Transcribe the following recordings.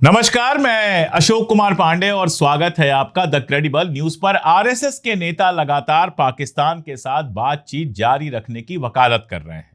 नमस्कार, मैं अशोक कुमार पांडे और स्वागत है आपका द क्रेडिबल न्यूज पर। आरएसएस के नेता लगातार पाकिस्तान के साथ बातचीत जारी रखने की वकालत कर रहे हैं।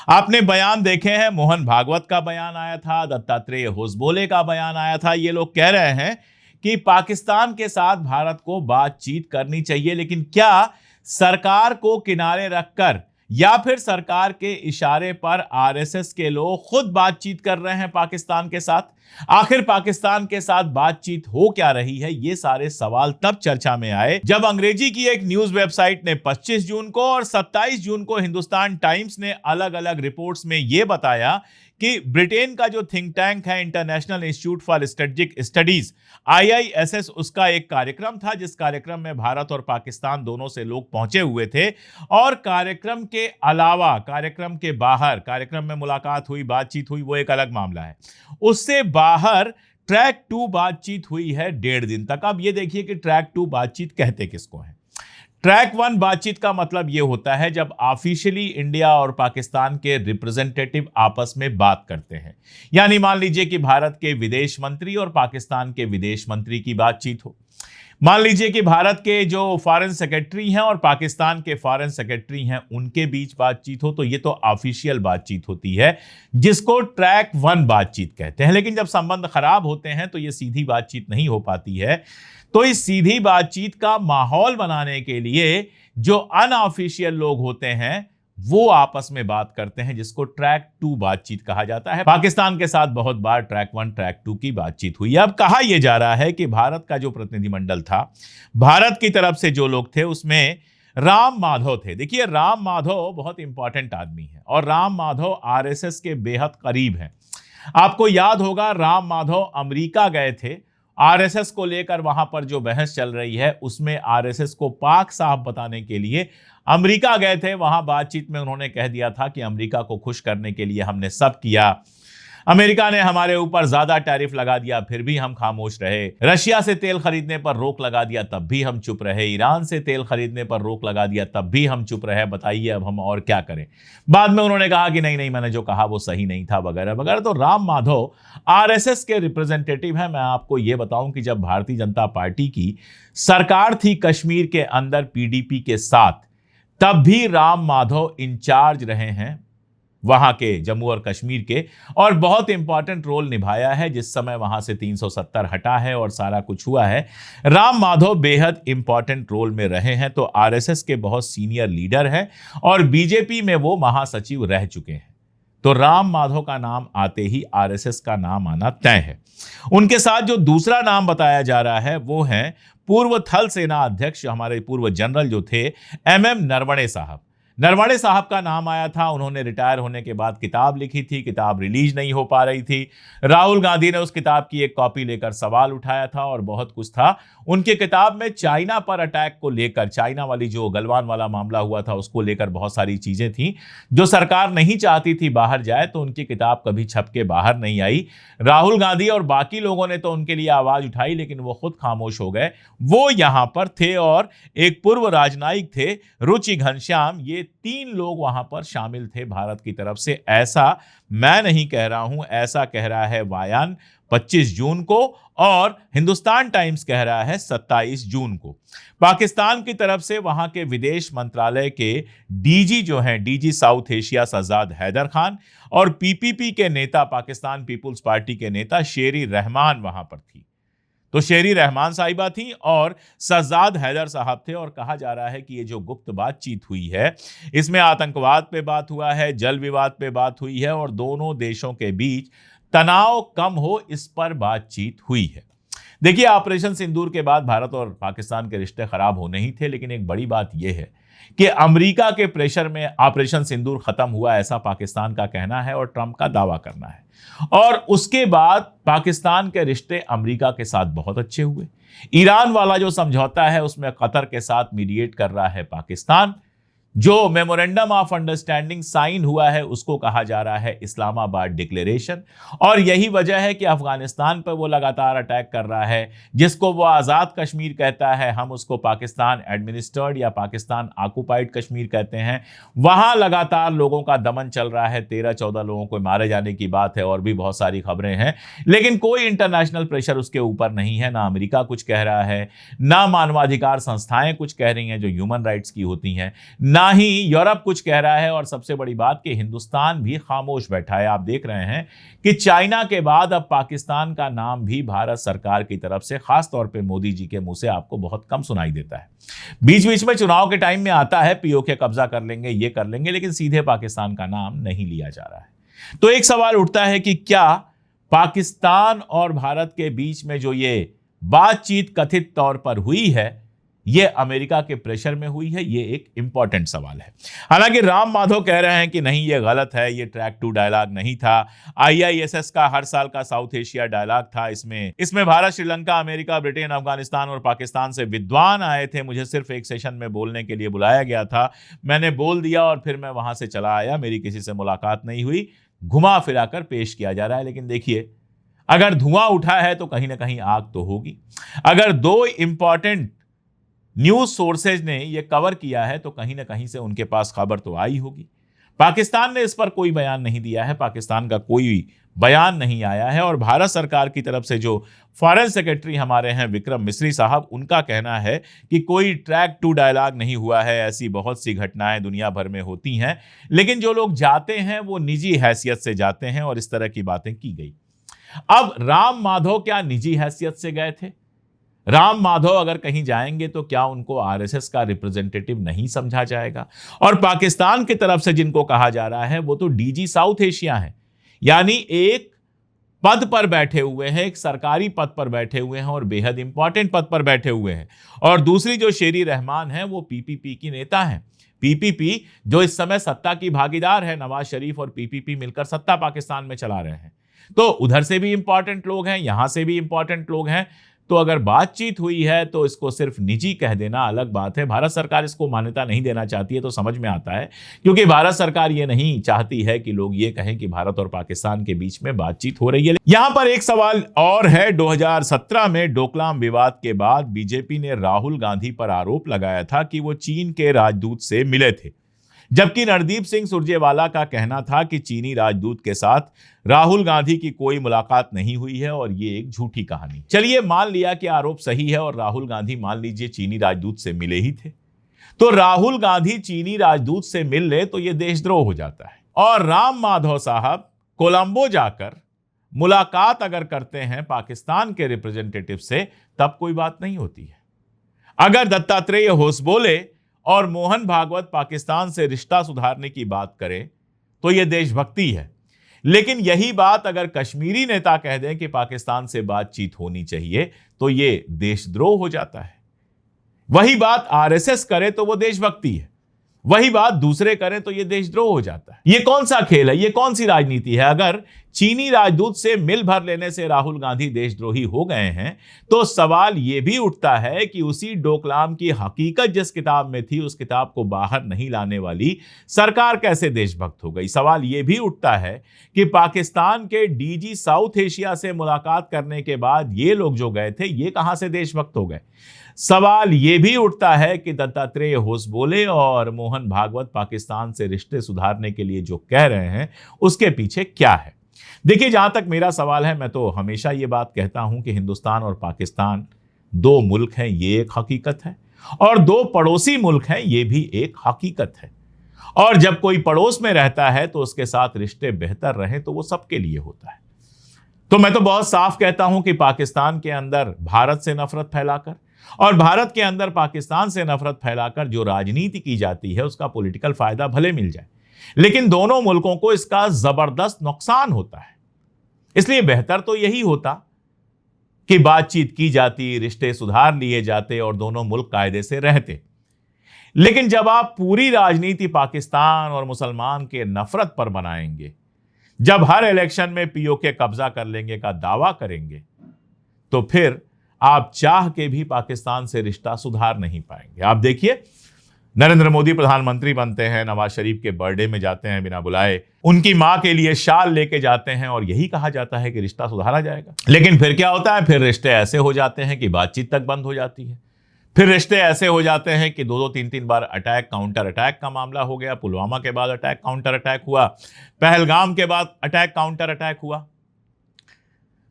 आपने बयान देखे हैं, मोहन भागवत का बयान आया था, दत्तात्रेय होसबोले का बयान आया था। ये लोग कह रहे हैं कि पाकिस्तान के साथ भारत को बातचीत करनी चाहिए, लेकिन क्या सरकार को किनारे रखकर या फिर सरकार के इशारे पर आरएसएस के लोग खुद बातचीत कर रहे हैं पाकिस्तान के साथ? आखिर पाकिस्तान के साथ बातचीत हो क्या रही है? ये सारे सवाल तब चर्चा में आए जब अंग्रेजी की एक न्यूज वेबसाइट ने 25 जून को और 27 जून को हिंदुस्तान टाइम्स ने अलग अलग रिपोर्ट्स में यह बताया कि ब्रिटेन का जो थिंक टैंक है international institute for strategic studies IISS, उसका एक कार्यक्रम था जिस कार्यक्रम में भारत और पाकिस्तान दोनों से लोग पहुंचे हुए थे। और कार्यक्रम के अलावा, कार्यक्रम के बाहर, कार्यक्रम में मुलाकात हुई, बातचीत हुई, वो एक अलग मामला है। उससे बाहर ट्रैक 2 बातचीत हुई है 1.5 दिन तक। अब ये देखिए कि ट्रैक 2 बातचीत कहते किसको है। ट्रैक 1 बातचीत का मतलब यह होता है जब ऑफिशियली इंडिया और पाकिस्तान के रिप्रेजेंटेटिव आपस में बात करते हैं। यानी मान लीजिए कि भारत के विदेश मंत्री और पाकिस्तान के विदेश मंत्री की बातचीत हो। मान लीजिए कि भारत के जो फॉरेन सेक्रेटरी हैं और पाकिस्तान के फॉरेन सेक्रेटरी हैं, उनके बीच बातचीत हो, तो ये तो ऑफिशियल बातचीत होती है जिसको ट्रैक 1 बातचीत कहते हैं। लेकिन जब संबंध खराब होते हैं तो ये सीधी बातचीत नहीं हो पाती है। तो इस सीधी बातचीत का माहौल बनाने के लिए जो अनऑफिशियल लोग होते हैं वो आपस में बात करते हैं, जिसको ट्रैक 2 बातचीत कहा जाता है। पाकिस्तान के साथ बहुत बार ट्रैक 1, ट्रैक 2 की बातचीत हुई। अब कहा यह जा रहा है कि भारत का जो प्रतिनिधिमंडल था, भारत की तरफ से जो लोग थे उसमें राम माधव थे। देखिए, राम माधव बहुत इंपॉर्टेंट आदमी है और राम माधव आरएसएस के बेहद करीब हैं। आपको याद होगा, राम माधव अमेरिका गए थे आरएसएस को लेकर। वहां पर जो बहस चल रही है उसमें आरएसएस को पाक साफ बताने के लिए अमेरिका गए थे। वहां बातचीत में उन्होंने कह दिया था कि अमेरिका को खुश करने के लिए हमने सब किया। अमेरिका ने हमारे ऊपर ज्यादा टैरिफ लगा दिया, फिर भी हम खामोश रहे। रशिया से तेल खरीदने पर रोक लगा दिया, तब भी हम चुप रहे। ईरान से तेल खरीदने पर रोक लगा दिया, तब भी हम चुप रहे। बताइए अब हम और क्या करें। बाद में उन्होंने कहा कि नहीं, मैंने जो कहा वो सही नहीं था, वगैरह वगैरह। तो राम माधव आरएसएस के रिप्रेजेंटेटिव हैं। मैं आपको यह बताऊं कि जब भारतीय जनता पार्टी की सरकार थी कश्मीर के अंदर पीडीपी के साथ, तब भी राम माधव इंचार्ज रहे हैं वहां के, जम्मू और कश्मीर के, और बहुत इंपॉर्टेंट रोल निभाया है। जिस समय वहां से 370 हटा है और सारा कुछ हुआ है, राम माधव बेहद इंपॉर्टेंट रोल में रहे हैं। तो आरएसएस के बहुत सीनियर लीडर हैं और बीजेपी में वो महासचिव रह चुके हैं। तो राम माधव का नाम आते ही आरएसएस का नाम आना तय है। उनके साथ जो दूसरा नाम बताया जा रहा है वो है पूर्व थल सेना अध्यक्ष, हमारे पूर्व जनरल जो थे MM नरवणे साहब। नरवणे साहब का नाम आया था। उन्होंने रिटायर होने के बाद किताब लिखी थी, किताब रिलीज नहीं हो पा रही थी। राहुल गांधी ने उस किताब की एक कॉपी लेकर सवाल उठाया था और बहुत कुछ था उनके किताब में। चाइना पर अटैक को लेकर, चाइना वाली जो गलवान वाला मामला हुआ था उसको लेकर बहुत सारी चीजें थी जो सरकार नहीं चाहती थी बाहर जाए, तो उनकी किताब कभी छप के बाहर नहीं आई। राहुल गांधी और बाकी लोगों ने तो उनके लिए आवाज उठाई, लेकिन वो खुद खामोश हो गए। वो यहां पर थे और एक पूर्व राजनयिक थे रुचि घनश्याम। ये 3 लोग वहां पर शामिल थे भारत की तरफ से। ऐसा मैं नहीं कह रहा हूं, ऐसा कह रहा है वायान 25 जून को और हिंदुस्तान टाइम्स कह रहा है 27 जून को। पाकिस्तान की तरफ से वहां के विदेश मंत्रालय के डीजी जो हैं, DG South Asia Sajjad Haider Khan, और पीपीपी के नेता, पाकिस्तान पीपुल्स पार्टी के नेता शेरी रहमान वहां पर थी। तो शेरी रहमान साहिबा थी और सज्जाद हैदर साहब थे। और कहा जा रहा है कि ये जो गुप्त बातचीत हुई है इसमें आतंकवाद पे बात हुआ है, जल विवाद पे बात हुई है और दोनों देशों के बीच तनाव कम हो, इस पर बातचीत हुई है। देखिए, ऑपरेशन सिंदूर के बाद भारत और पाकिस्तान के रिश्ते खराब होने ही थे, लेकिन एक बड़ी बात यह है कि अमेरिका के प्रेशर में ऑपरेशन सिंदूर खत्म हुआ, ऐसा पाकिस्तान का कहना है और ट्रंप का दावा करना है। और उसके बाद पाकिस्तान के रिश्ते अमेरिका के साथ बहुत अच्छे हुए। ईरान वाला जो समझौता है उसमें कतर के साथ मीडिएट कर रहा है पाकिस्तान। जो मेमोरेंडम ऑफ अंडरस्टैंडिंग साइन हुआ है उसको कहा जा रहा है इस्लामाबाद डिक्लेरेशन। और यही वजह है कि अफगानिस्तान पर वो लगातार अटैक कर रहा है। जिसको वो आज़ाद कश्मीर कहता है, हम उसको पाकिस्तान एडमिनिस्टर्ड या पाकिस्तान ऑक्युपाइड कश्मीर कहते हैं। वहां लगातार लोगों का दमन चल रहा है, 13-14 लोगों को मारे जाने की बात है और भी बहुत सारी खबरें हैं, लेकिन कोई इंटरनेशनल प्रेशर उसके ऊपर नहीं है। ना अमेरिका कुछ कह रहा है, ना मानवाधिकार संस्थाएं कुछ कह रही हैं जो ह्यूमन राइट्स की होती हैं, ना ही यूरोप कुछ कह रहा है, और सबसे बड़ी बात कि हिंदुस्तान भी खामोश बैठा है। आप देख रहे हैं कि चाइना के बाद अब पाकिस्तान का नाम भी भारत सरकार की तरफ से, खास तौर पे मोदी जी के मुंह से, आपको बहुत कम सुनाई देता है। बीच बीच में चुनाव के टाइम में आता है पीओके कब्जा कर लेंगे, ये कर लेंगे, लेकिन सीधे पाकिस्तान का नाम नहीं लिया जा रहा है। तो एक सवाल उठता है कि क्या पाकिस्तान और भारत के बीच में जो ये बातचीत कथित तौर पर हुई है, ये अमेरिका के प्रेशर में हुई है? ये एक इंपॉर्टेंट सवाल है। हालांकि राम माधव कह रहे हैं कि नहीं, ये गलत है, ये ट्रैक 2 डायलॉग नहीं था, IISS का हर साल का साउथ एशिया डायलॉग था। इसमें भारत, श्रीलंका, अमेरिका, ब्रिटेन, अफगानिस्तान और पाकिस्तान से विद्वान आए थे। मुझे सिर्फ एक सेशन में बोलने के लिए बुलाया गया था, मैंने बोल दिया और फिर मैं वहां से चला आया, मेरी किसी से मुलाकात नहीं हुई। घुमा फिराकर पेश किया जा रहा है। लेकिन देखिए, अगर धुआं उठा है तो कहीं ना कहीं आग तो होगी। अगर दो इंपॉर्टेंट न्यूज सोर्सेज ने यह कवर किया है तो कहीं ना कहीं से उनके पास खबर तो आई होगी। पाकिस्तान ने इस पर कोई बयान नहीं दिया है, पाकिस्तान का कोई बयान नहीं आया है। और भारत सरकार की तरफ से जो फॉरेन सेक्रेटरी हमारे हैं विक्रम मिस्री साहब, उनका कहना है कि कोई ट्रैक 2 डायलॉग नहीं हुआ है। ऐसी बहुत सी घटनाएं दुनिया भर में होती हैं, लेकिन जो लोग जाते हैं वो निजी हैसियत से जाते हैं और इस तरह की बातें की गई। अब राम माधव क्या निजी हैसियत से गए थे? राम माधव अगर कहीं जाएंगे तो क्या उनको आरएसएस का रिप्रेजेंटेटिव नहीं समझा जाएगा? और पाकिस्तान की तरफ से जिनको कहा जा रहा है वो तो डीजी साउथ एशिया है, यानी एक पद पर बैठे हुए हैं, एक सरकारी पद पर बैठे हुए हैं और बेहद इंपॉर्टेंट पद पर बैठे हुए हैं। और दूसरी जो शेरी रहमान है वो पीपीपी की नेता हैं। पीपीपी जो इस समय सत्ता की भागीदार है, नवाज शरीफ और पीपीपी मिलकर सत्ता पाकिस्तान में चला रहे हैं। तो उधर से भी इंपॉर्टेंट लोग हैं, यहां से भी इंपॉर्टेंट लोग हैं। तो अगर बातचीत हुई है तो इसको सिर्फ निजी कह देना अलग बात है। भारत सरकार इसको मान्यता नहीं देना चाहती है तो समझ में आता है, क्योंकि भारत सरकार ये नहीं चाहती है कि लोग ये कहें कि भारत और पाकिस्तान के बीच में बातचीत हो रही है। यहां पर एक सवाल और है। 2017 में डोकलाम विवाद के बाद बीजेपी ने राहुल गांधी पर आरोप लगाया था कि वो चीन के राजदूत से मिले थे, जबकि रणदीप सिंह सुरजेवाला का कहना था कि चीनी राजदूत के साथ राहुल गांधी की कोई मुलाकात नहीं हुई है और ये एक झूठी कहानी। चलिए मान लिया कि आरोप सही है और राहुल गांधी मान लीजिए चीनी राजदूत से मिले ही थे, तो राहुल गांधी चीनी राजदूत से मिल ले तो ये देशद्रोह हो जाता है। और राम माधव साहब कोलंबो जाकर मुलाकात अगर करते हैं पाकिस्तान के रिप्रेजेंटेटिव से, तब कोई बात नहीं होती है। अगर दत्तात्रेय होसबोले और मोहन भागवत पाकिस्तान से रिश्ता सुधारने की बात करें तो यह देशभक्ति है। लेकिन यही बात अगर कश्मीरी नेता कह दें कि पाकिस्तान से बातचीत होनी चाहिए तो यह देशद्रोह हो जाता है। वही बात आरएसएस करे तो वो देशभक्ति है, वही बात दूसरे करें तो यह देशद्रोह हो जाता है। ये कौन सा खेल है, ये कौन सी राजनीति है? अगर चीनी राजदूत से मिल भर लेने से राहुल गांधी देशद्रोही हो गए हैं तो सवाल यह भी उठता है कि उसी डोकलाम की हकीकत जिस किताब में थी उस किताब को बाहर नहीं लाने वाली सरकार कैसे देशभक्त हो गई? सवाल यह भी उठता है कि पाकिस्तान के डीजी साउथ एशिया से मुलाकात करने के बाद ये लोग जो गए थे ये कहां से देशभक्त हो गए? सवाल यह भी उठता है कि दत्तात्रेय होसबोले और मोहन भागवत पाकिस्तान से रिश्ते सुधारने के लिए जो कह रहे हैं उसके पीछे क्या है? देखिए, जहां तक मेरा सवाल है, मैं तो हमेशा ये बात कहता हूं कि हिंदुस्तान और पाकिस्तान दो मुल्क हैं, ये एक हकीकत है, और दो पड़ोसी मुल्क हैं, ये भी एक हकीकत है। और जब कोई पड़ोस में रहता है तो उसके साथ रिश्ते बेहतर रहें तो वो सबके लिए होता है। तो मैं तो बहुत साफ कहता हूं कि पाकिस्तान के अंदर भारत से नफरत फैलाकर और भारत के अंदर पाकिस्तान से नफरत फैलाकर जो राजनीति की जाती है उसका पॉलिटिकल फायदा भले मिल जाए, लेकिन दोनों मुल्कों को इसका जबरदस्त नुकसान होता है। इसलिए बेहतर तो यही होता कि बातचीत की जाती, रिश्ते सुधार लिए जाते और दोनों मुल्क कायदे से रहते। लेकिन जब आप पूरी राजनीति पाकिस्तान और मुसलमान के नफरत पर बनाएंगे, जब हर इलेक्शन में पीओके कब्जा कर लेंगे का दावा करेंगे, तो फिर आप चाह के भी पाकिस्तान से रिश्ता सुधार नहीं पाएंगे। आप देखिए, नरेंद्र मोदी प्रधानमंत्री बनते हैं, नवाज शरीफ के बर्थडे में जाते हैं बिना बुलाए, उनकी मां के लिए शाल लेके जाते हैं और यही कहा जाता है कि रिश्ता सुधारा जाएगा। लेकिन फिर क्या होता है, फिर रिश्ते ऐसे हो जाते हैं कि बातचीत तक बंद हो जाती है। फिर रिश्ते ऐसे हो जाते हैं कि 2-3 बार अटैक काउंटर अटैक का मामला हो गया। पुलवामा के बाद अटैक काउंटर अटैक हुआ, पहलगाम के बाद अटैक काउंटर अटैक हुआ।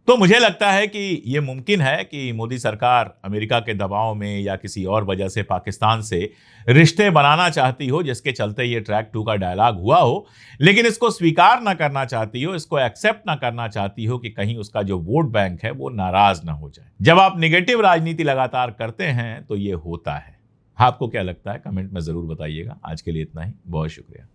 तो मुझे लगता है कि ये मुमकिन है कि मोदी सरकार अमेरिका के दबाव में या किसी और वजह से पाकिस्तान से रिश्ते बनाना चाहती हो, जिसके चलते ये ट्रैक 2 का डायलॉग हुआ हो, लेकिन इसको स्वीकार ना करना चाहती हो, इसको एक्सेप्ट ना करना चाहती हो कि कहीं उसका जो वोट बैंक है वो नाराज ना हो जाए। जब आप निगेटिव राजनीति लगातार करते हैं तो ये होता है। आपको क्या लगता है, कमेंट में जरूर बताइएगा। आज के लिए इतना ही, बहुत शुक्रिया।